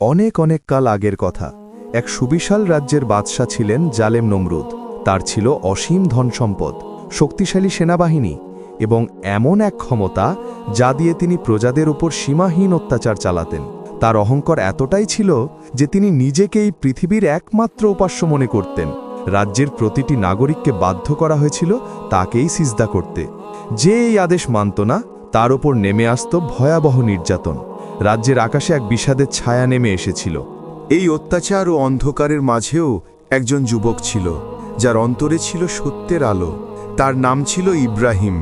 অনেক অনেক কাল আগের কথা। এক সুবিশাল রাজ্যের বাদশা ছিলেন জালেম নমরুদ। তার ছিল অসীম ধনসম্পদ, শক্তিশালী সেনাবাহিনী এবং এমন এক ক্ষমতা যা দিয়ে তিনি প্রজাদের উপর সীমাহীন অত্যাচার চালাতেন। তার অহংকার এতটাই ছিল যে তিনি নিজেকেই পৃথিবীর একমাত্র উপাস্য মনে করতেন। রাজ্যের প্রতিটি নাগরিককে বাধ্য করা হয়েছিল তাকেই সিজদা করতে। যে এই আদেশ মানত না তার ওপর নেমে আসত ভয়াবহ নির্যাতন। রাজ্যের আকাশে এক বিষাদের ছায়া নেমে এসেছিল। এই অত্যাচার ও অন্ধকারের মাঝেও একজন যুবক ছিল, যার অন্তরে ছিল সত্যের আলো। তার নাম ছিল ইব্রাহিম।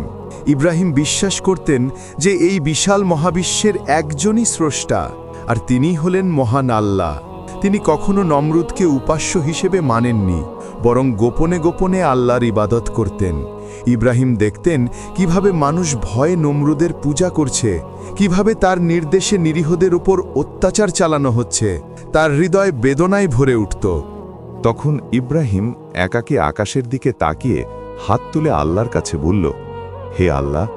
ইব্রাহিম বিশ্বাস করতেন যে এই বিশাল মহাবিশ্বের একজনই স্রষ্টা, আর তিনি হলেন মহান আল্লাহ। তিনি কখনো নমরুদকে উপাস্য হিসেবে মানেননি, বরং গোপনে গোপনে আল্লাহর ইবাদত করতেন। ইব্রাহিম দেখতেন কিভাবে মানুষ ভয়ে নমরুদের পূজা করছে, কিভাবে তার নির্দেশে নিরীহদের উপর অত্যাচার চালানো হচ্ছে। তার হৃদয় বেদনায় ভরে উঠত। তখন ইব্রাহিম একাকী আকাশের দিকে তাকিয়ে হাত তুলে আল্লাহর কাছে বলল, হে আল্লাহ,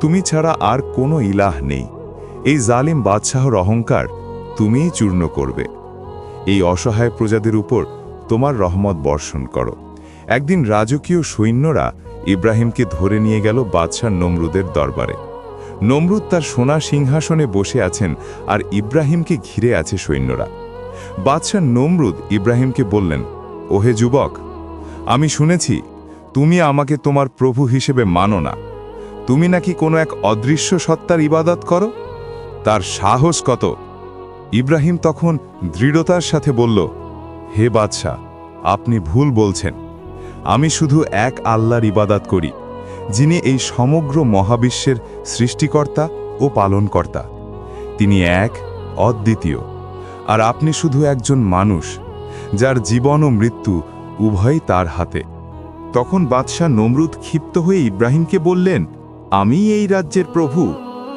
তুমি ছাড়া আর কোনো ইলাহ নেই। এই জালিম বাদশাহর অহংকার তুমিই চূর্ণ করবে। এই অসহায় প্রজাদের উপর তোমার রহমত বর্ষণ করো। একদিন রাজকীয় সৈন্যরা ইব্রাহিমকে ধরে নিয়ে গেল বাদশাহ নমরুদের দরবারে। নমরুদ তার সোনা সিংহাসনে বসে আছেন, আর ইব্রাহিমকে ঘিরে আছে সৈন্যরা। বাদশাহ নমরুদ ইব্রাহিমকে বললেন, ওহে যুবক, আমি শুনেছি তুমি আমাকে তোমার প্রভু হিসেবে মানো না। তুমি নাকি কোনো এক অদৃশ্য সত্তার ইবাদত করো। তার সাহস কত! ইব্রাহিম তখন দৃঢ়তার সাথে বলল, হে বাদশাহ, আপনি ভুল বলছেন। আমি শুধু এক আল্লাহর ইবাদত করি, যিনি এই সমগ্র মহাবিশ্বের সৃষ্টিকর্তা ও পালনকর্তা। তিনি এক, অদ্বিতীয়। আর আপনি শুধু একজন মানুষ, যার জীবন ও মৃত্যু উভয়ই তার হাতে। তখন বাদশাহ নমরুদ ক্ষিপ্ত হয়ে ইব্রাহিমকে বললেন, আমি এই রাজ্যের প্রভু।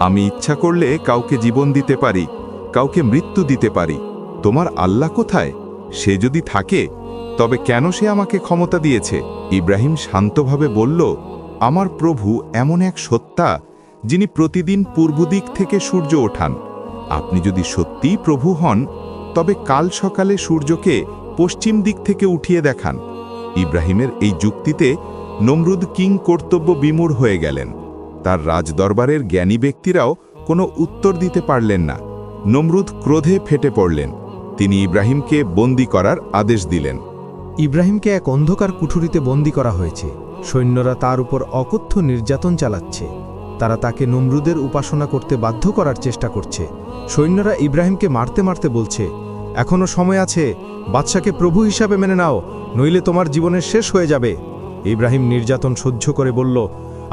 আমি ইচ্ছা করলে কাউকে জীবন দিতে পারি, কাউকে মৃত্যু দিতে পারি। তোমার আল্লাহ কোথায়? সে যদি থাকে তবে কেন সে আমাকে ক্ষমতা দিয়েছে? ইব্রাহিম শান্তভাবে বলল, আমার প্রভু এমন এক সত্তা, যিনি প্রতিদিন পূর্ব দিক থেকে সূর্য ওঠান। আপনি যদি সত্যিই প্রভু হন, তবে কাল সকালে সূর্যকে পশ্চিম দিক থেকে উঠিয়ে দেখান। ইব্রাহিমের এই যুক্তিতে নমরুদ কিং কর্তব্য বিমূঢ় হয়ে গেলেন। তার রাজদরবারের জ্ঞানী ব্যক্তিরাও কোনো উত্তর দিতে পারলেন না। নমরুদ ক্রোধে ফেটে পড়লেন। তিনি ইব্রাহিমকে বন্দী করার আদেশ দিলেন। ইব্রাহিমকে এক অন্ধকার কুঠুরিতে বন্দী করা হয়েছে। সৈন্যরা তার উপর অকথ্য নির্যাতন চালাচ্ছে। তারা তাকে নমরুদের উপাসনা করতে বাধ্য করার চেষ্টা করছে। সৈন্যরা ইব্রাহিমকে মারতে মারতে বলছে, এখনো সময় আছে, বাদশাকে প্রভু হিসাবে মেনে নাও, নইলে তোমার জীবনের শেষ হয়ে যাবে। ইব্রাহিম নির্যাতন সহ্য করে বলল,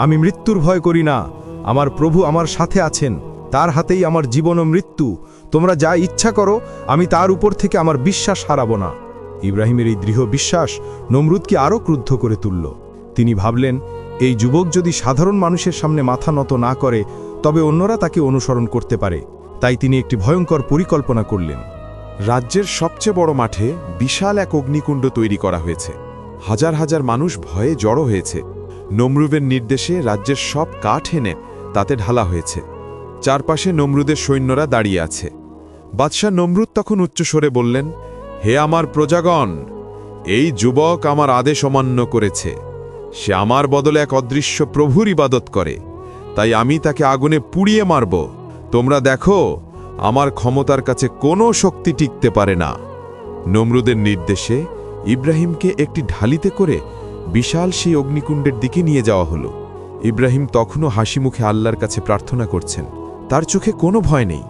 আমি মৃত্যুর ভয় করি না। আমার প্রভু আমার সাথে আছেন, তার হাতেই আমার জীবন ও মৃত্যু। তোমরা যা ইচ্ছা করো, আমি তার উপর থেকে আমার বিশ্বাস হারাব না। ইব্রাহিমের এই দৃঢ় বিশ্বাস নমরুদকে আরও ক্রুদ্ধ করে তুলল। তিনি ভাবলেন, এই যুবক যদি সাধারণ মানুষের সামনে মাথা নত না করে, তবে অন্যরা তাকে অনুসরণ করতে পারে। তাই তিনি একটি ভয়ঙ্কর পরিকল্পনা করলেন। রাজ্যের সবচেয়ে বড় মাঠে বিশাল এক অগ্নিকুণ্ড তৈরি করা হয়েছে। হাজার হাজার মানুষ ভয়ে জড়ো হয়েছে। নমরুদের নির্দেশে রাজ্যের সব কাঠ এনে তাতে ঢালা হয়েছে। চারপাশে নমরুদের সৈন্যরা দাঁড়িয়ে আছে। বাদশাহ নমরুদ তখন উচ্চস্বরে বললেন, হে আমার প্রজাগণ, এই যুবক আমার আদেশ অমান্য করেছে। সে আমার বদলে এক অদৃশ্য প্রভুর ইবাদত করে, তাই আমি তাকে আগুনে পুড়িয়ে মারব। তোমরা দেখো, আমার ক্ষমতার কাছে কোনো শক্তি টিকতে পারে না। নমরুদের নির্দেশে ইব্রাহিমকে একটি ঢালিতে করে বিশাল সেই অগ্নিকুণ্ডের দিকে নিয়ে যাওয়া হলো। ইব্রাহিম তখনও হাসি মুখে আল্লাহর কাছে প্রার্থনা করছেন। তার চোখে কোনো ভয় নেই।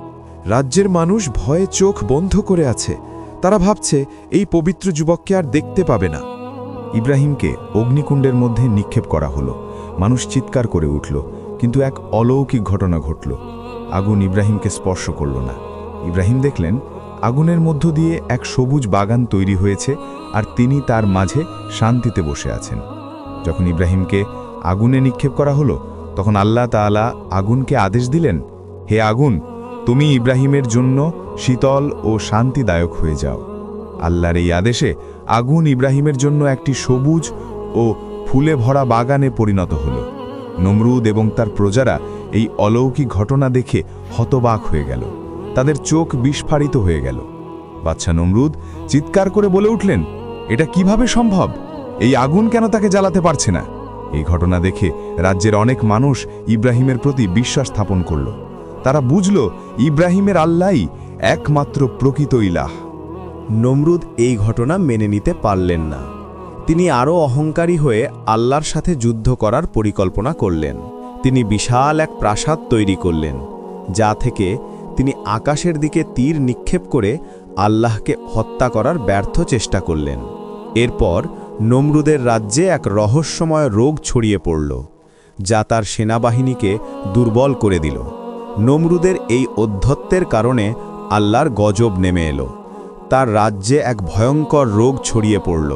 রাজ্যের মানুষ ভয়ে চোখ বন্ধ করে আছে। তারা ভাবছে এই পবিত্র যুবককে আর দেখতে পাবে না। ইব্রাহিমকে অগ্নিকুণ্ডের মধ্যে নিক্ষেপ করা হলো। মানুষ চিৎকার করে উঠল, কিন্তু এক অলৌকিক ঘটনা ঘটল। আগুন ইব্রাহিমকে স্পর্শ করল না। ইব্রাহিম দেখলেন আগুনের মধ্য দিয়ে এক সবুজ বাগান তৈরি হয়েছে, আর তিনি তার মাঝে শান্তিতে বসে আছেন। যখন ইব্রাহিমকে আগুনে নিক্ষেপ করা হলো, তখন আল্লাহ তাআলা আগুনকে আদেশ দিলেন, হে আগুন, তুমি ইব্রাহিমের জন্য শীতল ও শান্তিদায়ক হয়ে যাও। আল্লাহর এই আদেশে আগুন ইব্রাহিমের জন্য একটি সবুজ ও ফুলে ভরা বাগানে পরিণত হল। নমরুদ এবং তার প্রজারা এই অলৌকিক ঘটনা দেখে হতবাক হয়ে গেল। তাদের চোখ বিস্ফারিত হয়ে গেল। বাদশা নমরুদ চিৎকার করে বলে উঠলেন, এটা কিভাবে সম্ভব? এই আগুন কেন তাকে জ্বালাতে পারছে না? এই ঘটনা দেখে রাজ্যের অনেক মানুষ ইব্রাহিমের প্রতি বিশ্বাস স্থাপন করল। তারা বুঝল ইব্রাহিমের আল্লাহই একমাত্র প্রকৃত ইলাহ। নমরুদ এই ঘটনা মেনে নিতে পারলেন না। তিনি আরও অহংকারী হয়ে আল্লাহর সাথে যুদ্ধ করার পরিকল্পনা করলেন। তিনি বিশাল এক প্রাসাদ তৈরি করলেন, যা থেকে তিনি আকাশের দিকে তীর নিক্ষেপ করে আল্লাহকে হত্যা করার ব্যর্থ চেষ্টা করলেন। এরপর নমরুদের রাজ্যে এক রহস্যময় রোগ ছড়িয়ে পড়ল, যা তার সেনাবাহিনীকে দুর্বল করে দিল। নমরুদের এই অধ্যত্বের কারণে আল্লাহর গজব নেমে এলো। তার রাজ্যে এক ভয়ঙ্কর রোগ ছড়িয়ে পড়ল,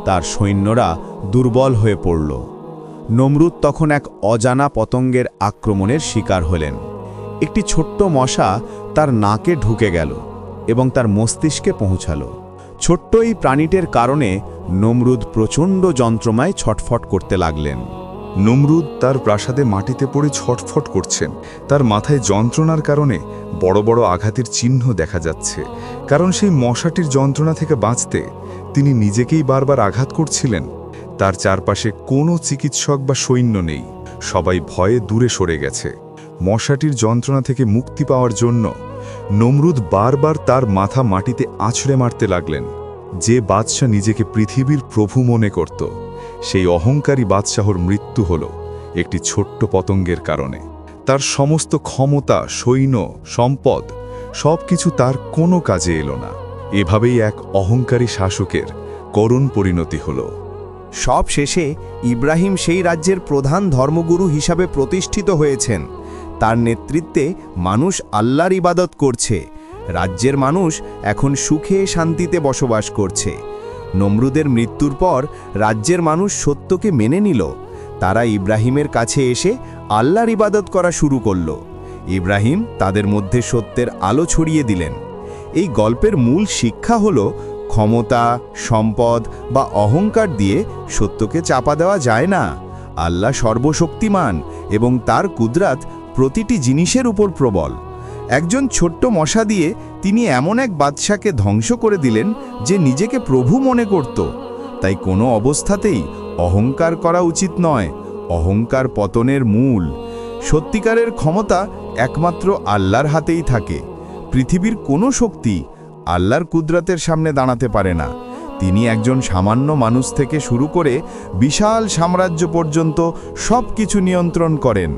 তার সৈন্যরা দুর্বল হয়ে পড়ল। নমরুদ তখন এক অজানা পতঙ্গের আক্রমণের শিকার হলেন। একটি ছোট্ট মশা তার নাকে ঢুকে গেল এবং তার মস্তিষ্কে পৌঁছালো। ছোট্ট এই প্রাণীটির কারণে নমরুদ প্রচণ্ড যন্ত্রণায় ছটফট করতে লাগলেন। নমরুদ তার প্রাসাদে মাটিতে পড়ে ছটফট করছেন। তার মাথায় যন্ত্রণার কারণে বড় বড় আঘাতের চিহ্ন দেখা যাচ্ছে, কারণ সেই মশাটির যন্ত্রণা থেকে বাঁচতে তিনি নিজেকেই বারবার আঘাত করছিলেন। তার চারপাশে কোনো চিকিৎসক বা সৈন্য নেই, সবাই ভয়ে দূরে সরে গেছে। মশাটির যন্ত্রণা থেকে মুক্তি পাওয়ার জন্য নমরুদ বারবার তার মাথা মাটিতে আছড়ে মারতে লাগলেন। যে বাদশাহ নিজেকে পৃথিবীর প্রভু মনে করত, সেই অহংকারী বাদশাহর মৃত্যু হল একটি ছোট্ট পতঙ্গের কারণে। তার সমস্ত ক্ষমতা, সৈন্য, সম্পদ সবকিছু তার কোনো কাজে এলো না। এভাবেই এক অহংকারী শাসকের করুণ পরিণতি হল। সব শেষে ইব্রাহিম সেই রাজ্যের প্রধান ধর্মগুরু হিসাবে প্রতিষ্ঠিত হয়েছেন। তার নেতৃত্বে মানুষ আল্লাহর ইবাদত করছে। রাজ্যের মানুষ এখন সুখে শান্তিতে বসবাস করছে। নমরুদের মৃত্যুর পর রাজ্যের মানুষ সত্যকে মেনে নিল। তারা ইব্রাহিমের কাছে এসে আল্লাহর ইবাদত করা শুরু করল। ইব্রাহিম তাদের মধ্যে সত্যের আলো ছড়িয়ে দিলেন। এই গল্পের মূল শিক্ষা হল, ক্ষমতা, সম্পদ বা অহংকার দিয়ে সত্যকে চাপা দেওয়া যায় না। আল্লাহ সর্বশক্তিমান এবং তার কুদরাত প্রতিটি জিনিসের উপর প্রবল। একজন ছোট্ট মশা দিয়ে তিনি এমন এক বাদশাকে ধ্বংস করে দিলেন যে নিজেকে প্রভু মনে করত। তাই কোনো অবস্থাতেই অহংকার করা উচিত নয়। অহংকার পতনের মূল। সত্যিকারের ক্ষমতা একমাত্র আল্লাহর হাতেই থাকে। পৃথিবীর কোনো শক্তি আল্লাহর কুদরতের সামনে দাঁড়াতে পারে না। তিনি একজন সামান্য মানুষ থেকে শুরু করে বিশাল সাম্রাজ্য পর্যন্ত সব কিছু নিয়ন্ত্রণ করেন।